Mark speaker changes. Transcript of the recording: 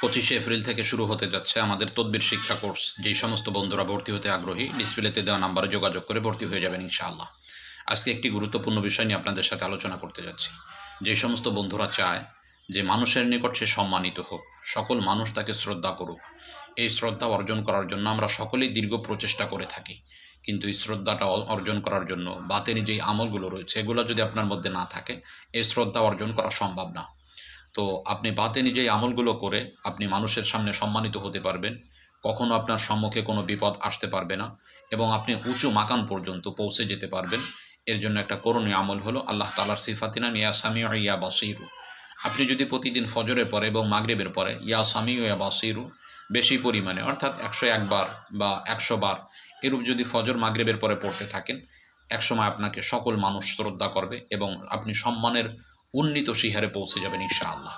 Speaker 1: 25 April থেকে শুরু হতে যাচ্ছে আমাদের তদবির শিক্ষা কোর্স। যেই সমস্ত বন্ধুরা ভর্তি হতে আগ্রহী ডিসপ্লেতে দেওয়া নাম্বারে যোগাযোগ করে ভর্তি হয়ে যাবেন ইনশাআল্লাহ। আজকে একটি গুরুত্বপূর্ণ বিষয় নিয়ে আপনাদের সাথে আলোচনা করতে যাচ্ছি। যে সমস্ত বন্ধুরা চায় যে মানুষের নিকট সে সম্মানিত হোক, সকল মানুষ তাকে শ্রদ্ধা করুক, এই শ্রদ্ধা অর্জন করার জন্য আমরা সকলেই দীর্ঘ প্রচেষ্টা করে থাকি। কিন্তু এই শ্রদ্ধাটা অর্জন করার জন্য বাতেনি যেই আমলগুলো রয়েছে এগুলো যদি আপনার মধ্যে না থাকে, এই শ্রদ্ধা অর্জন করা সম্ভব না। তো আপনি বাতেনি যেই আমলগুলো করে আপনি মানুষের সামনে সম্মানিত হতে পারবেন, কখনো আপনার সম্মুখে কোনো বিপদ আসতে পারবে না এবং আপনি উঁচু মাকাম পর্যন্ত পৌঁছে যেতে পারবেন। এর জন্য একটা করণীয় আমল হলো আল্লাহ তাআলার সিফাতির নাম ইয়া সামিউ ইয়া বাসীরু। আপনি যদি প্রতিদিন ফজরের পরে এবং মাগরিবের পরে ইয়া সামিউ ইয়া বাসীরু বেশি পরিমাণে অর্থাৎ 101 বার বা 100 বার এরূপ যদি ফজর মাগরিবের পরে পড়তে থাকেন, একসময় আপনাকে সকল মানুষ শ্রদ্ধা করবে এবং আপনি সম্মানের উন্নীত শিখরে পৌঁছে যাবেন ইনশাআল্লাহ।